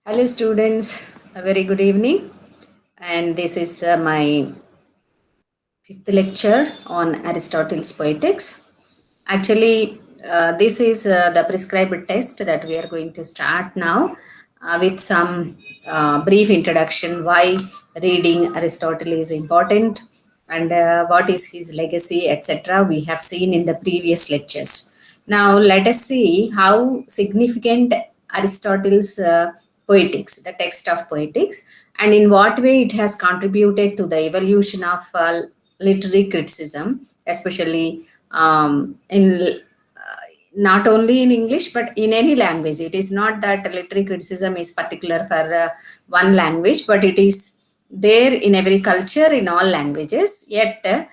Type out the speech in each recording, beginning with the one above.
Hello, students. A very good evening. And this is my fifth lecture on Aristotle's Poetics. Actually, this is the prescribed test that we are going to start now with some brief introduction why reading Aristotle is important and what is his legacy, etc. We have seen in the previous lectures. Now, let us see how significant Aristotle's Poetics, the text of Poetics, and in what way it has contributed to the evolution of literary criticism, especially in not only in English but in any language. It is not that literary criticism is particular for one language, but it is there in every culture in all languages. Yet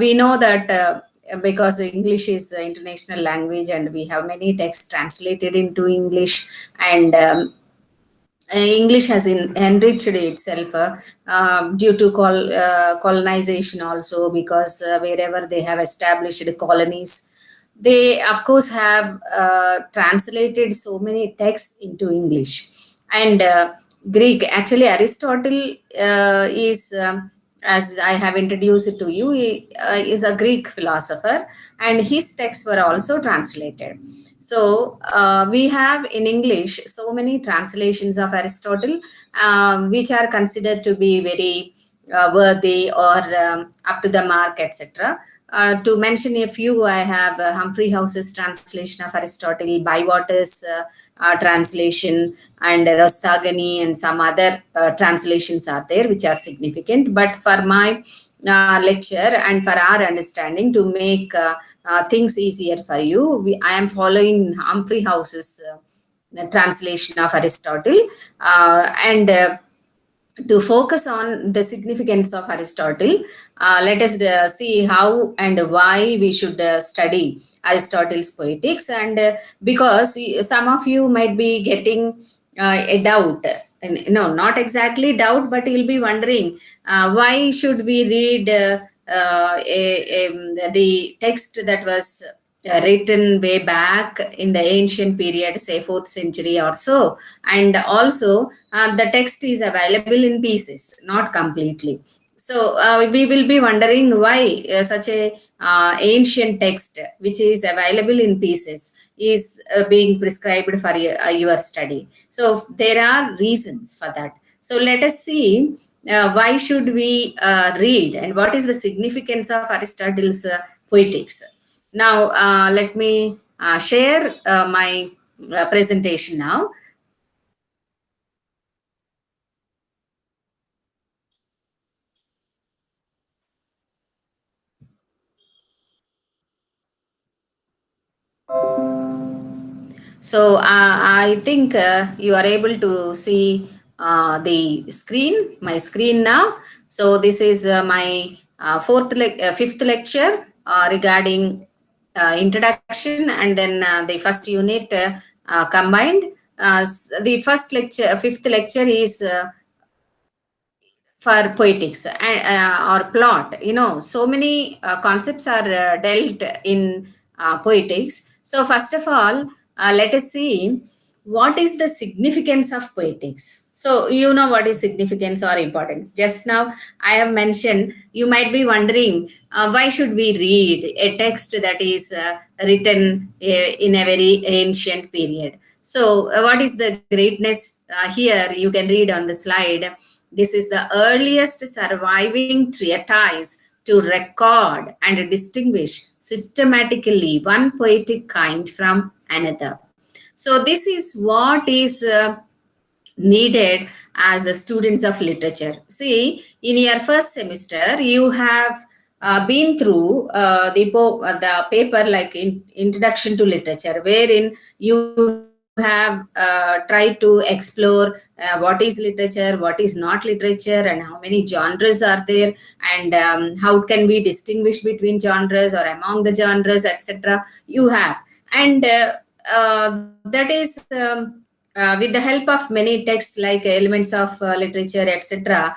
we know that because English is an international language and we have many texts translated into English, and English has enriched itself due to colonization also, because wherever they have established colonies, they of course have translated so many texts into English. And Greek, actually Aristotle is as I have introduced it to you, he, is a Greek philosopher, and his texts were also translated. So we have in English so many translations of Aristotle, which are considered to be very worthy or up to the mark, etc. To mention a few, I have Humphrey House's translation of Aristotle, Bywater's translation, and Rostagani, and some other translations are there which are significant. But for my lecture and for our understanding, to make things easier for you, I am following Humphrey House's translation of Aristotle, and to focus on the significance of Aristotle, let us see how and why we should study Aristotle's Poetics. And because some of you might be getting a doubt, and no, not exactly doubt, but you'll be wondering why should we read the text that was written way back in the ancient period, say 4th century or so, and also the text is available in pieces, not completely. So we will be wondering why such a ancient text, which is available in pieces, is being prescribed for your study. So there are reasons for that. So let us see why should we read and what is the significance of Aristotle's Poetics. Now, let me share my presentation now. So I think you are able to see the screen, my screen now. So this is my fifth lecture regarding introduction, and then the first unit combined. The first lecture, fifth lecture is for poetics and or plot. So many concepts are dealt in poetics. So first of all, let us see what is the significance of poetics. So you know what is significance or importance. Just now I have mentioned, you might be wondering why should we read a text that is written in a very ancient period. So what is the greatness here? You can read on the slide. This is the earliest surviving treatise to record and distinguish systematically one poetic kind from another. So, this is what is needed as students of literature. See, in your first semester, you have been through the paper like Introduction to Literature, wherein you have tried to explore what is literature, what is not literature, and how many genres are there, and how can we distinguish between genres or among the genres, etc. You have, and that is. With the help of many texts like Elements of Literature, etc.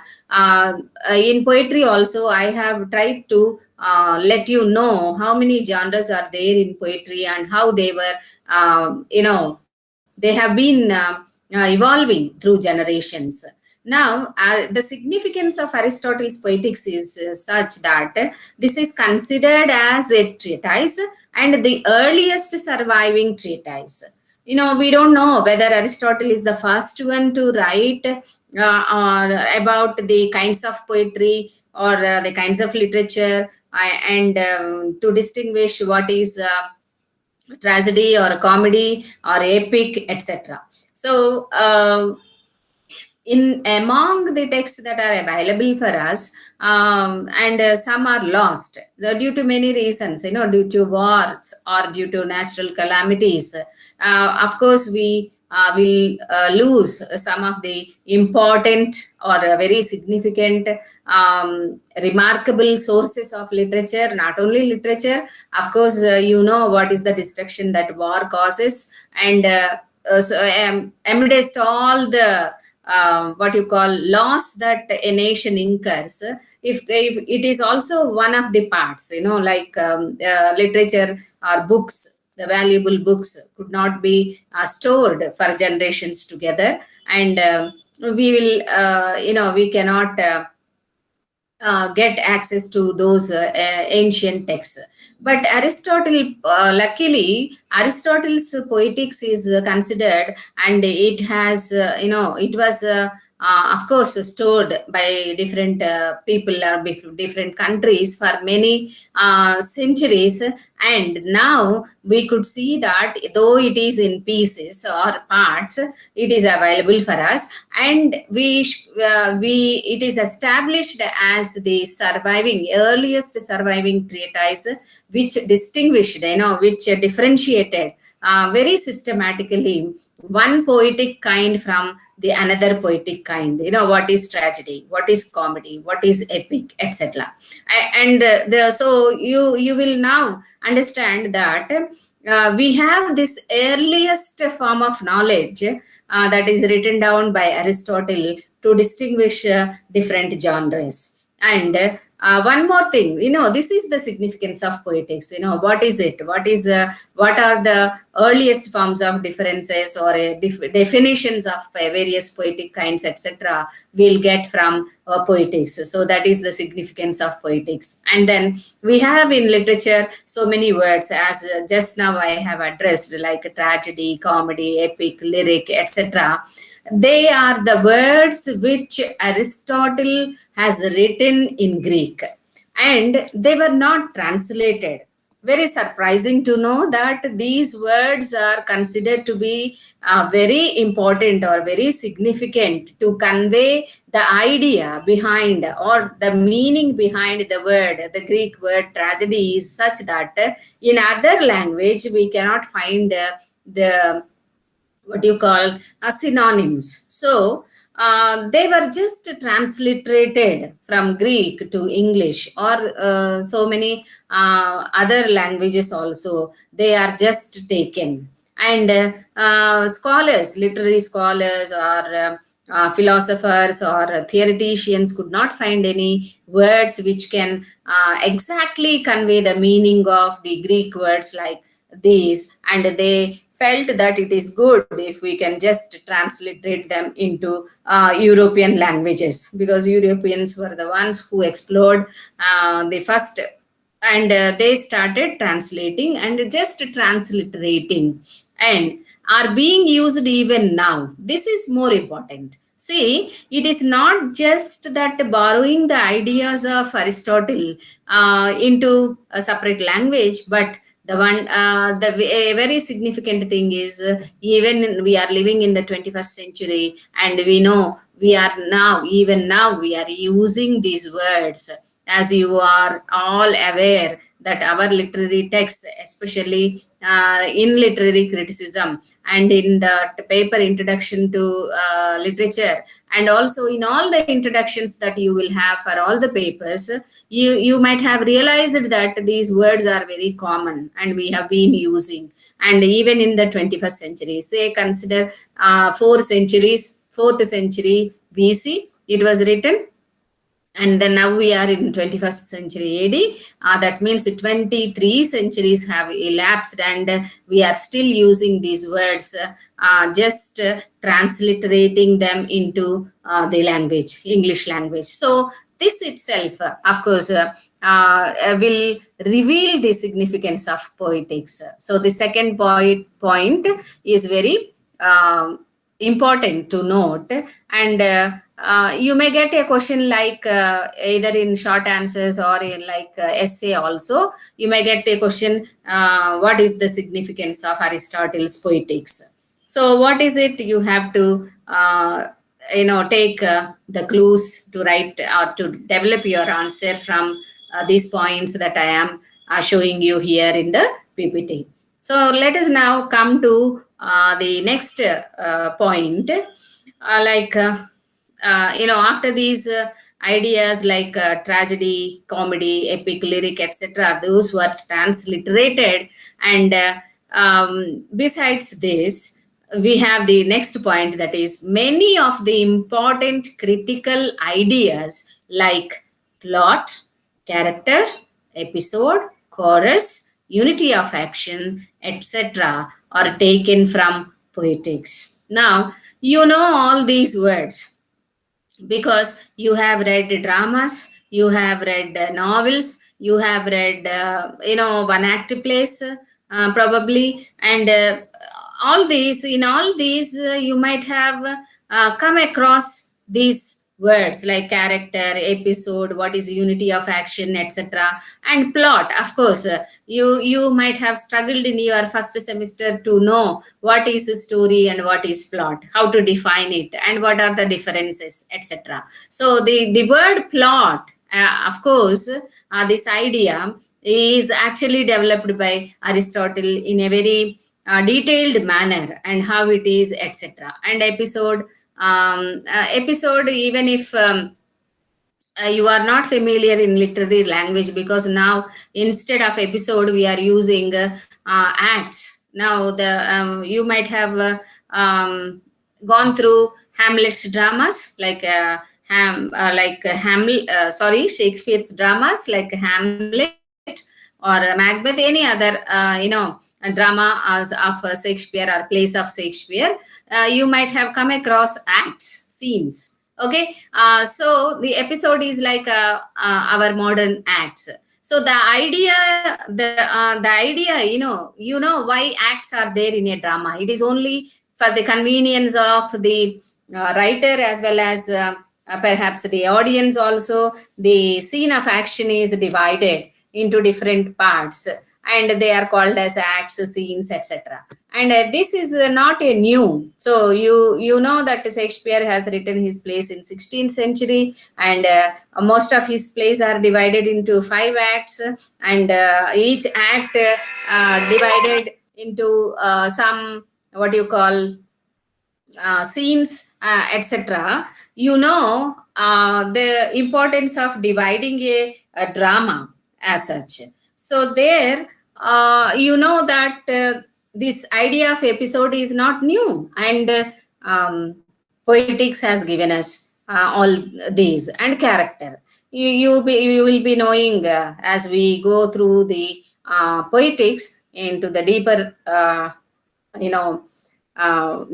In poetry also, I have tried to let you know how many genres are there in poetry and how they were, they have been evolving through generations. Now, the significance of Aristotle's Poetics is such that this is considered as a treatise and the earliest surviving treatise. We don't know whether Aristotle is the first one to write or about the kinds of poetry or the kinds of literature, and to distinguish what is tragedy or comedy or epic, etc. So, in among the texts that are available for us, and some are lost due to many reasons, due to wars or due to natural calamities. Of course, we will lose some of the important or very significant, remarkable sources of literature. Not only literature, of course, what is the destruction that war causes, and amidst all the what you call loss that a nation incurs, if it is also one of the parts, like literature or books, the valuable books could not be stored for generations together, and we will we cannot get access to those ancient texts. But Aristotle, luckily, Aristotle's Poetics is considered, and it has, it was, of course, stored by different people or different countries for many centuries. And now we could see that though it is in pieces or parts, it is available for us, and we it is established as the earliest surviving treatise, which distinguished, which differentiated very systematically one poetic kind from the another poetic kind. What is tragedy, what is comedy, what is epic, etc. And so you will now understand that we have this earliest form of knowledge that is written down by Aristotle to distinguish different genres. And one more thing, this is the significance of poetics. What is it? What are the earliest forms of differences or definitions of various poetic kinds, etc. We'll get from poetics. So that is the significance of poetics. And then we have in literature so many words, as just now I have addressed, like tragedy, comedy, epic, lyric, etc. They are the words which Aristotle has written in Greek, and they were not translated. Very surprising to know that these words are considered to be very important or very significant to convey the idea behind or the meaning behind the word. The Greek word tragedy is such that in other language we cannot find the what you call synonyms. So they were just transliterated from Greek to English or so many other languages also. They are just taken. And scholars, literary scholars, or philosophers or theoreticians could not find any words which can exactly convey the meaning of the Greek words like these, and they felt that it is good if we can just transliterate them into European languages, because Europeans were the ones who explored the first, and they started translating and just transliterating, and are being used even now. This is more important. See, it is not just that borrowing the ideas of Aristotle into a separate language, but a very significant thing is, even we are living in the 21st century, and we know we are now, even now, we are using these words. As you are all aware that our literary texts, especially in literary criticism and in the paper introduction to literature, and also in all the introductions that you will have for all the papers, you might have realized that these words are very common and we have been using. And even in the 21st century, say consider 4th century BC, it was written, and then now we are in 21st century AD. That means 23 centuries have elapsed, and we are still using these words, just transliterating them into the language, English language. So this itself, of course, will reveal the significance of poetics. So the second point is very important to note, and you may get a question like either in short answers or in like essay also. You may get a question, what is the significance of Aristotle's poetics? So what is it? You have to take the clues to write or to develop your answer from these points that I am showing you here in the PPT. So let us now come to the next point. After these ideas like tragedy, comedy, epic, lyric, etc., those were transliterated. And besides this, we have the next point, that is many of the important critical ideas like plot, character, episode, chorus, unity of action, etc., are taken from poetics. Now, you know all these words because you have read dramas, you have read novels, you have read one act plays, probably, and all these you might have come across these words like character, episode, what is unity of action, etc., and plot. Of course, you might have struggled in your first semester to know what is a story and what is plot, how to define it, and what are the differences, etc. So the word plot, of course, this idea is actually developed by Aristotle in a very detailed manner, and how it is, etc. And episode, even if you are not familiar in literary language, because now instead of episode we are using acts. Now the you might have gone through Hamlet's dramas like Shakespeare's dramas like Hamlet or Macbeth, any other a drama as of Shakespeare or plays of Shakespeare. You might have come across acts, scenes. Okay, so the episode is like our modern acts. So the idea, why acts are there in a drama. It is only for the convenience of the writer as well as perhaps the audience also. The scene of action is divided into different parts, and they are called as acts, scenes, etc. And this is not a new. So you know that Shakespeare has written his plays in 16th century, and most of his plays are divided into 5 acts, and each act divided into some, what you call, scenes, etc. The importance of dividing a drama as such. So there, that this idea of episode is not new, and poetics has given us all these, and character. You will be knowing as we go through the poetics into the deeper you know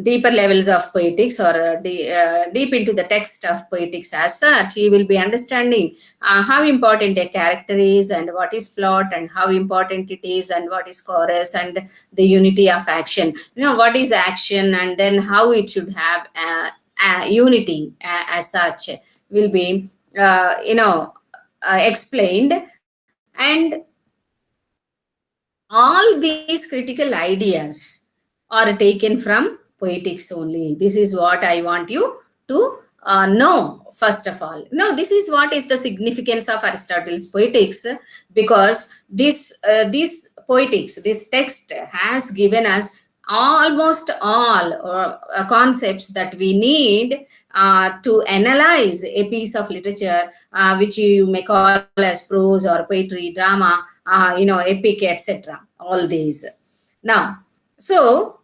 deeper levels of poetics, or deep into the text of poetics as such. You will be understanding how important a character is, and what is plot, and how important it is, and what is chorus, and the unity of action. What is action, and then how it should have unity as such will be explained. And all these critical ideas are taken from poetics only. This is what I want you to know. First of all, this is what is the significance of Aristotle's poetics, because this poetics, this text has given us almost all concepts that we need to analyze a piece of literature, which you may call as prose or poetry, drama, epic, etc. All these. Now, so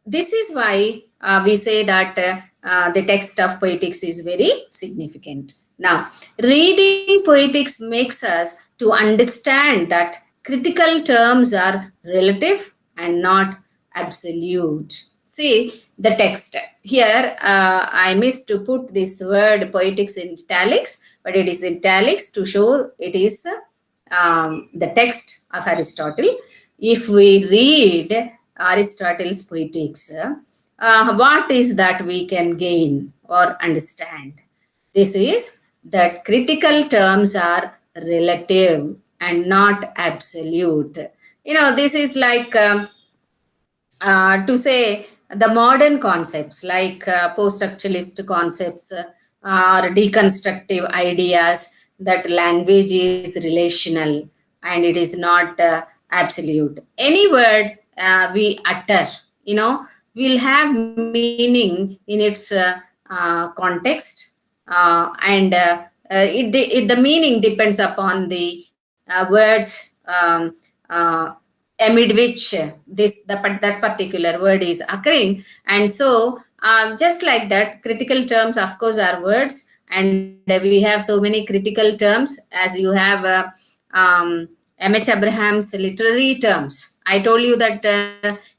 this is why we say that the text of poetics is very significant. Now, reading poetics makes us to understand that critical terms are relative and not absolute. See the text. Here, I missed to put this word poetics in italics, but it is italics to show it is the text of Aristotle. If we read Aristotle's poetics, what is that we can gain or understand? This is that critical terms are relative and not absolute. This is like to say the modern concepts like post-structuralist concepts or deconstructive ideas that language is relational and it is not absolute. Any word we utter, will have meaning in its context, and the meaning depends upon the words uh, amid which that particular word is occurring. And so just like that, critical terms of course are words, and we have so many critical terms as you have M.H. Abraham's literary terms. I told you that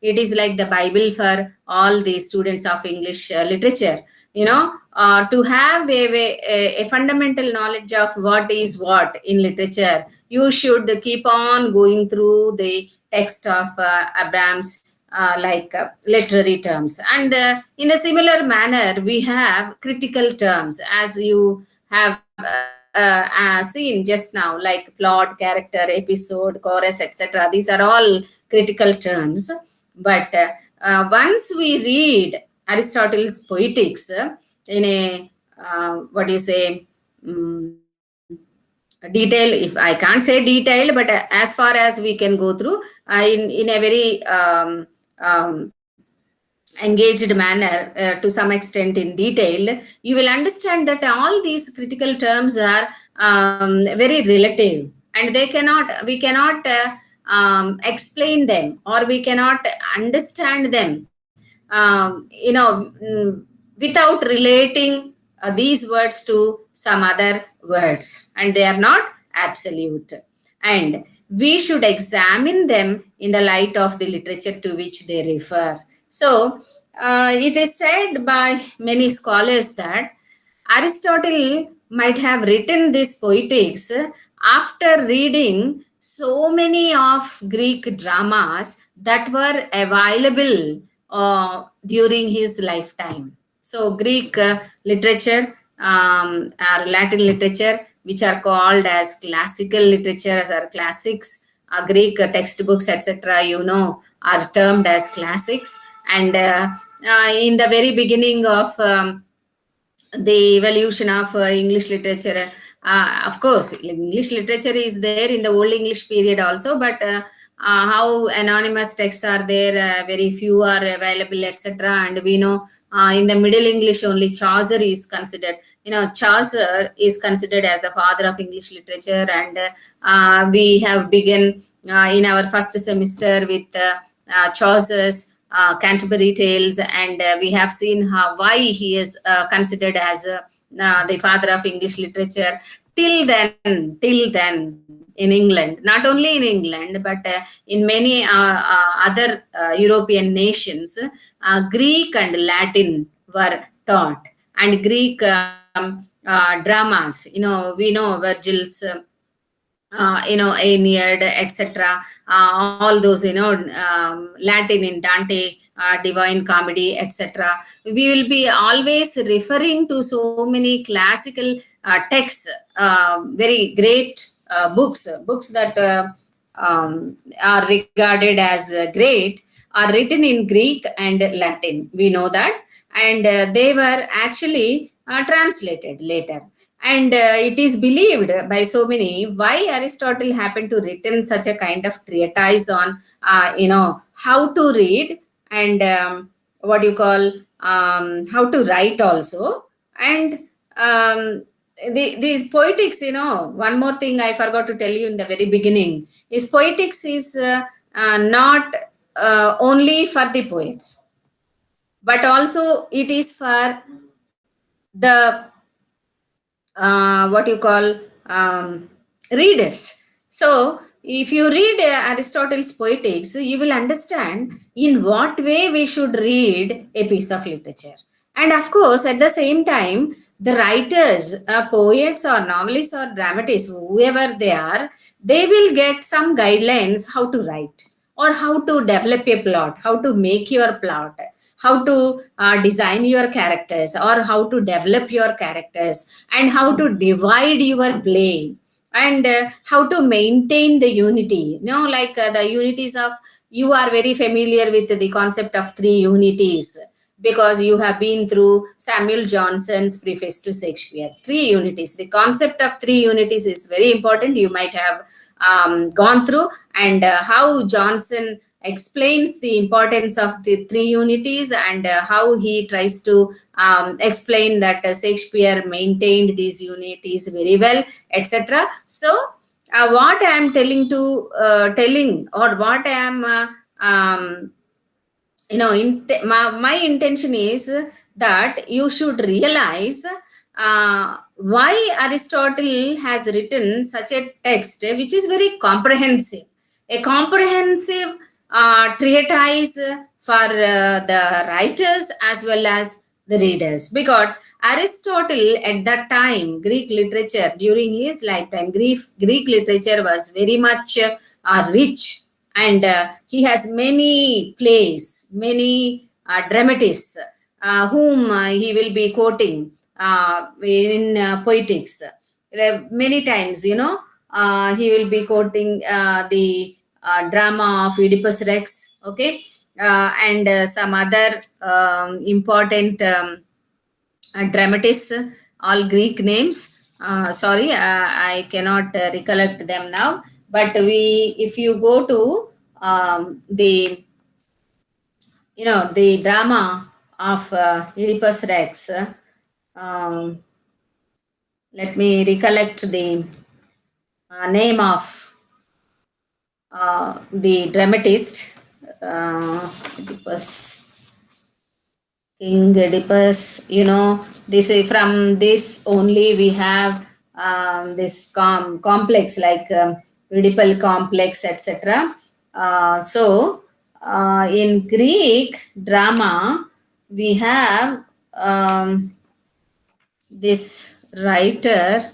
it is like the Bible for all the students of English literature. To have a fundamental knowledge of what is what in literature, you should keep on going through the text of Abraham's literary terms. And in a similar manner, we have critical terms, as you have seen just now, like plot, character, episode, chorus, etc. These are all critical terms. But once we read Aristotle's Poetics in a what do you say? Detail, if I can't say detailed, but as far as we can go through in a very engaged manner to some extent in detail, you will understand that all these critical terms are very relative, and we cannot explain them, or we cannot understand them without relating these words to some other words, and they are not absolute. And we should examine them in the light of the literature to which they refer. So, it is said by many scholars that Aristotle might have written this poetics after reading so many of Greek dramas that were available during his lifetime. So, Greek literature or Latin literature, which are called as classical literature, as are classics, Greek textbooks, etc., are termed as classics. And in the very beginning of the evolution of English literature. Of course, English literature is there in the Old English period also, but how anonymous texts are there, very few are available, etc. And we know in the Middle English only Chaucer is considered. Chaucer is considered as the father of English literature, and we have begun in our first semester with Chaucer's Canterbury Tales, and we have seen why he is considered as the father of English literature. Till then, in England, not only in England, but in many other European nations, Greek and Latin were taught, and Greek dramas. We know Virgil's. Aeneid, etc. All those, Latin in Dante, Divine Comedy, etc. We will be always referring to so many classical texts, very great books that are regarded as great, are written in Greek and Latin. We know that, and they were actually translated later. And it is believed by so many why Aristotle happened to written such a kind of treatise on, how to read, and what you call how to write also. And these poetics, one more thing I forgot to tell you in the very beginning is poetics is not only for the poets, but also it is for the what you call readers. So, if you read Aristotle's Poetics, you will understand in what way we should read a piece of literature. And of course, at the same time, the writers, poets or novelists or dramatists, whoever they are, they will get some guidelines how to write or how to develop a plot, how to make your plot, how to design your characters or how to develop your characters, and how to divide your play, and how to maintain the unity. Like the unities of, you are very familiar with the concept of three unities, because you have been through Samuel Johnson's preface to Shakespeare. Three unities. The concept of three unities is very important. You might have gone through, and how Johnson explains the importance of the three unities, and how he tries to explain that Shakespeare maintained these unities very well, etc. So, what I am telling, or what I am my intention is that you should realize why Aristotle has written such a text which is very comprehensive, a comprehensive treatise for the writers as well as the readers. Because Aristotle, at that time, Greek literature during his lifetime, Greek literature was very much rich, and he has many plays, many dramatists, whom he will be quoting in Poetics. Many times, he will be quoting the drama of Oedipus Rex, okay, and some other important dramatists, all Greek names. Sorry, I cannot recollect them now. But if you go to the drama of Oedipus Rex, um, let me recollect the name of the dramatist, Oedipus. King Oedipus, this is from this only we have this complex, like Oedipal complex, etc. In Greek drama, we have this writer.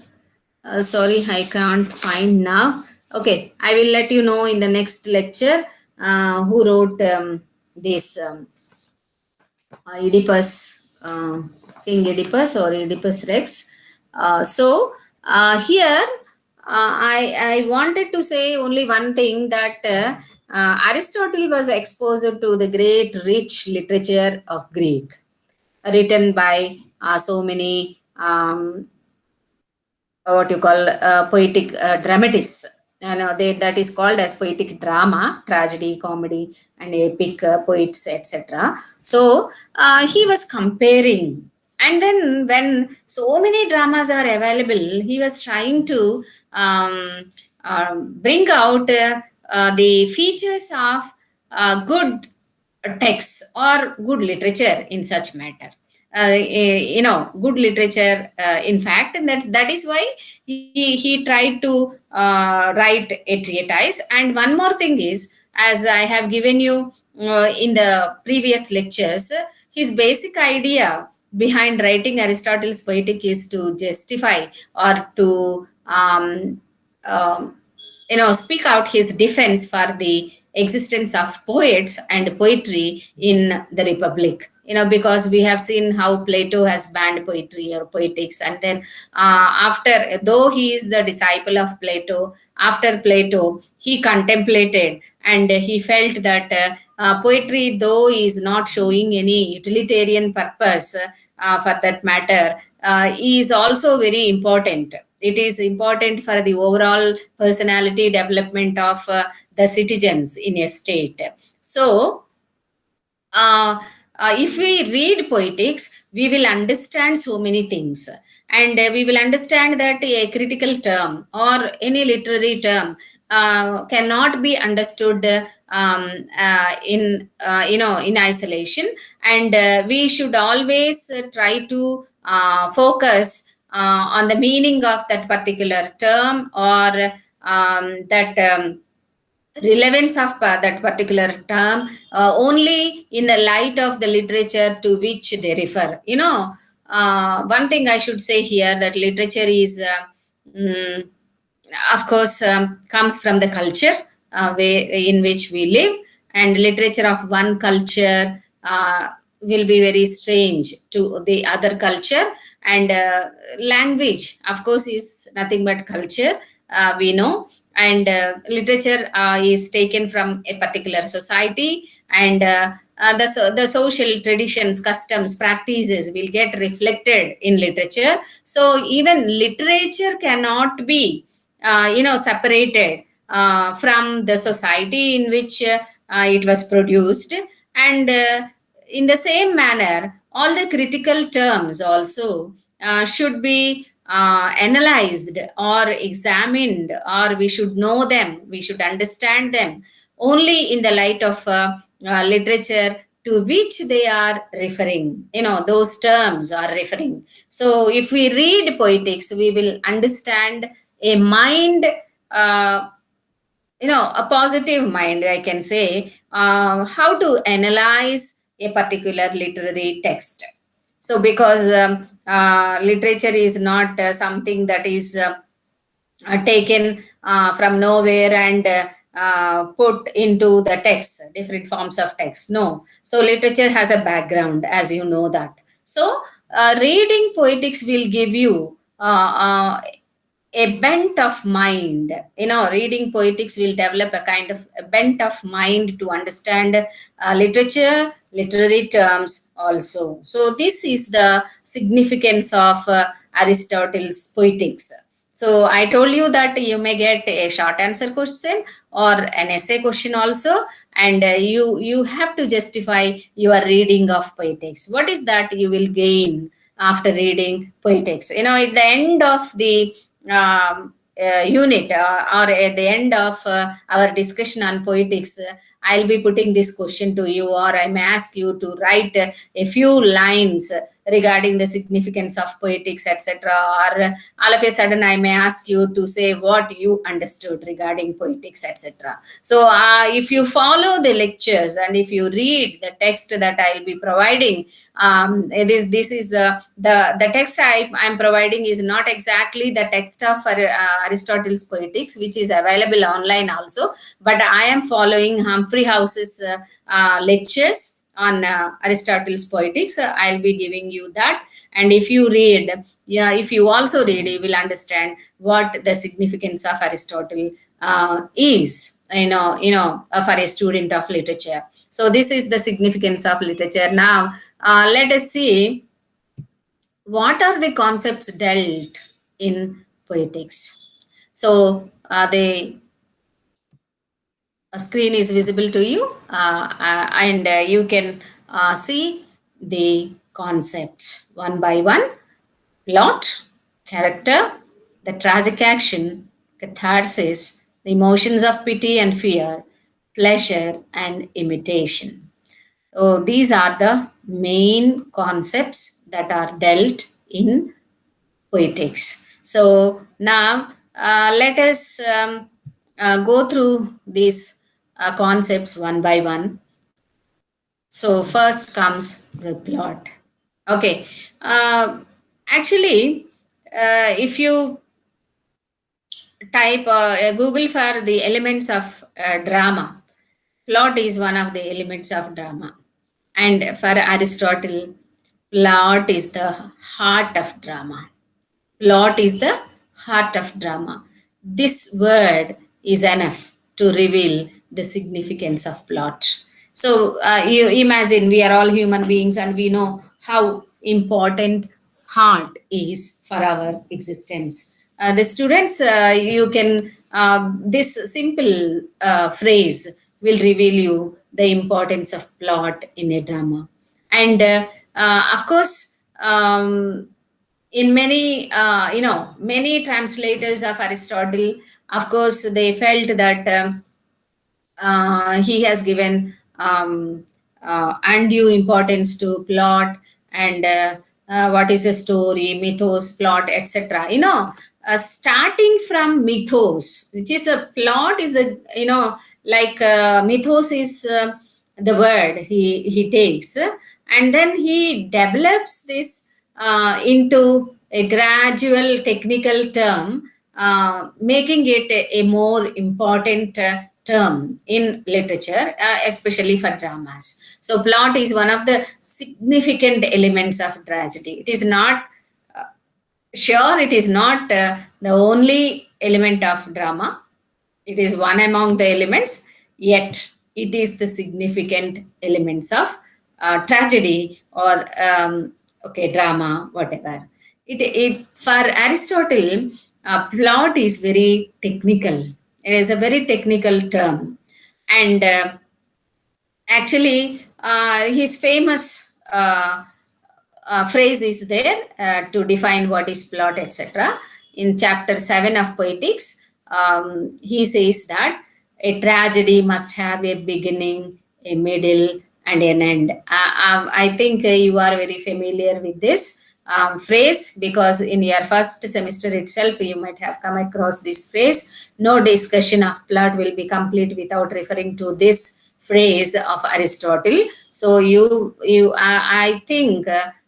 Sorry, I can't find now. Okay, I will let you know in the next lecture who wrote this. Oedipus, King Oedipus or Oedipus Rex. Here, I wanted to say only one thing, that Aristotle was exposed to the great rich literature of Greek, written by so many what you call poetic dramatists. That is called as poetic drama, tragedy, comedy, and epic poets, etc. So he was comparing, and then when so many dramas are available, he was trying to bring out the features of good texts or good literature in such matter. Good literature, in fact, and that is why he tried to write a treatise. And one more thing is, as I have given you in the previous lectures, his basic idea behind writing Aristotle's Poetic is to justify or to speak out his defense for the existence of poets and poetry in the Republic. Because we have seen how Plato has banned poetry or poetics, and then after, though he is the disciple of Plato, after Plato, he contemplated and he felt that poetry, though is not showing any utilitarian purpose for that matter, is also very important. It is important for the overall personality development of the citizens in a state. So, uh, if we read Poetics, we will understand so many things. And we will understand that a critical term or any literary term cannot be understood in isolation. And we should always try to focus on the meaning of that particular term, or that relevance of that particular term only in the light of the literature to which they refer. One thing I should say here, that literature is mm, of course comes from the culture in which we live, and literature of one culture will be very strange to the other culture. And language, of course, is nothing but culture, we know. And literature is taken from a particular society, and the social traditions, customs, practices will get reflected in literature. So even literature cannot be separated from the society in which it was produced. And in the same manner, all the critical terms also should be analyzed or examined, or we should know them, we should understand them only in the light of literature to which they are referring, those terms are referring. So if we read poetics, we will understand a mind, uh, a positive mind, I can say, how to analyze a particular literary text. So because literature is not something that is taken from nowhere and put into the text, different forms of text. No. So literature has a background, as you know that. So reading poetics will give you a bent of mind. Reading poetics will develop a kind of a bent of mind to understand literature, literary terms also. So this is the significance of Aristotle's poetics. So I told you that you may get a short answer question or an essay question also, and you have to justify your reading of poetics. What is that you will gain after reading poetics? At the end of the unit, or at the end of our discussion on poetics, I'll be putting this question to you, or I may ask you to write a few lines regarding the significance of poetics, etc. Or all of a sudden, I may ask you to say what you understood regarding poetics, etc. So, if you follow the lectures and if you read the text that I'll be providing, this is the text I'm providing is not exactly the text of Aristotle's Poetics, which is available online also, but I am following Humphrey House's lectures on Aristotle's Poetics. I'll be giving you that, and if you read, yeah, if you also read, you will understand what the significance of Aristotle is. For a student of literature. So this is the significance of literature. Now, let us see what are the concepts dealt in poetics. So the screen is visible to you, and you can see the concepts one by one: plot, character, the tragic action, catharsis, the emotions of pity and fear, pleasure and imitation. So these are the main concepts that are dealt in poetics. So now let us go through these concepts one by one. So first comes the plot. Okay. Actually, if you type Google for the elements of drama, plot is one of the elements of drama. And for Aristotle, plot is the heart of drama. Plot is the heart of drama. This word is enough to reveal the significance of plot. So you imagine, we are all human beings and we know how important heart is for our existence. The students, you can, this simple phrase will reveal you the importance of plot in a drama. And of course, in many many translators of Aristotle, of course they felt that he has given undue importance to plot, and what is a story, mythos, plot, etc. Starting from mythos, which is a plot, is the like mythos is the word he takes, and then he develops this into a gradual technical term, making it a more important term in literature, especially for dramas. So, plot is one of the significant elements of tragedy. It is not sure, it is not the only element of drama. It is one among the elements, yet it is the significant elements of tragedy or okay, drama, whatever. It for Aristotle, plot is very technical. It is a very technical term, and actually, his famous phrase is there to define what is plot, etc. In chapter 7 of Poetics, he says that a tragedy must have a beginning, a middle, and an end. I think you are very familiar with this phrase, because in your first semester itself you might have come across this phrase. No discussion of plot will be complete without referring to this phrase of Aristotle. So I think,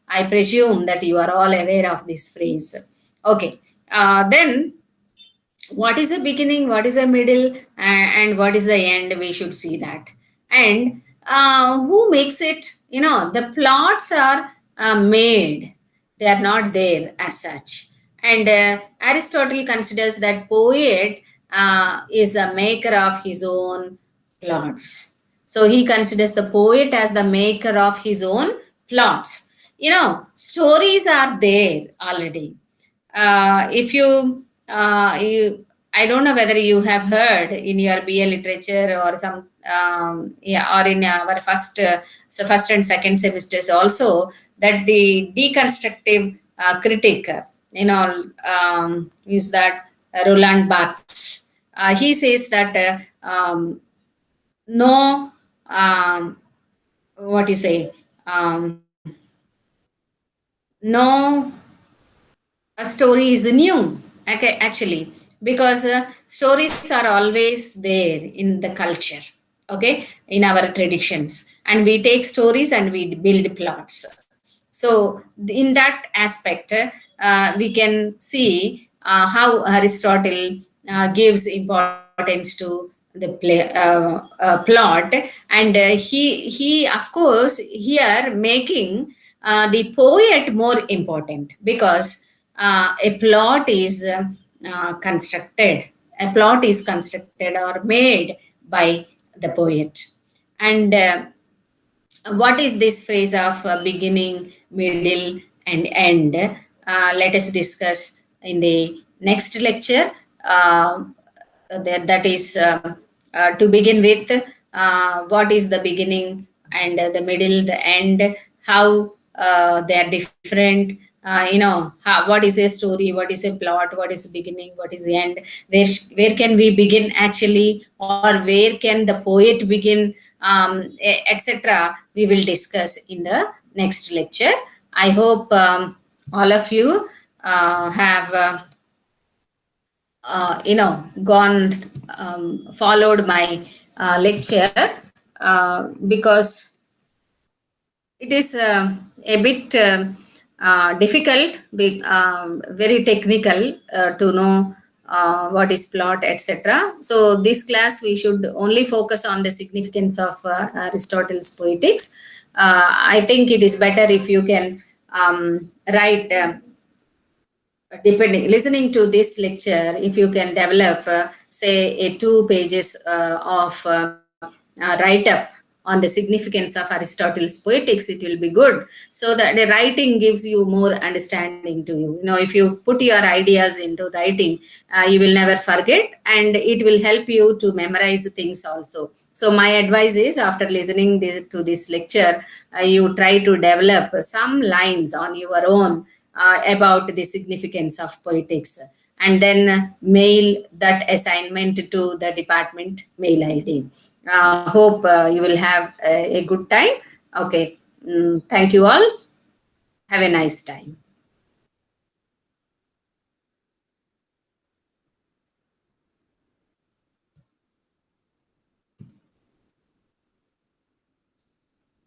I presume that you are all aware of this phrase. Okay, then what is the beginning, what is the middle, and what is the end? We should see that. And who makes it? The plots are made; they are not there as such. And Aristotle considers that poet is the maker of his own plots. So he considers the poet as the maker of his own plots. Stories are there already. If I don't know whether you have heard in your BA literature or some, yeah, or in our first and second semesters also, that the deconstructive critic, is that Roland Barthes. He says that no, what you say, no a story is new, okay, actually, because stories are always there in the culture, okay, in our traditions, and we take stories and we build plots. So in that aspect, we can see how Aristotle gives importance to the plot, and he of course here making the poet more important, because constructed a plot is constructed or made by the poet. And what is this phrase of beginning, middle, and end? Let us discuss in the next lecture. That is to begin with, what is the beginning and the middle, the end, how they are different. What is a story, what is a plot, what is beginning, what is the end, where can we begin actually, or where can the poet begin, etc. We will discuss in the next lecture. I hope all of you have gone, followed my lecture, because it is a bit difficult, very technical to know what is plot, etc. So this class we should only focus on the significance of Aristotle's Poetics. I think it is better if you can write, depending, listening to this lecture, if you can develop say a 2 pages of write up on the significance of Aristotle's Poetics, it will be good, so that the writing gives you more understanding to you. If you put your ideas into writing, you will never forget, and it will help you to memorize things also. So my advice is, after listening to this lecture, you try to develop some lines on your own about the significance of Poetics, and then mail that assignment to the department mail ID. Hope you will have a good time. Okay. Thank you all. Have a nice time.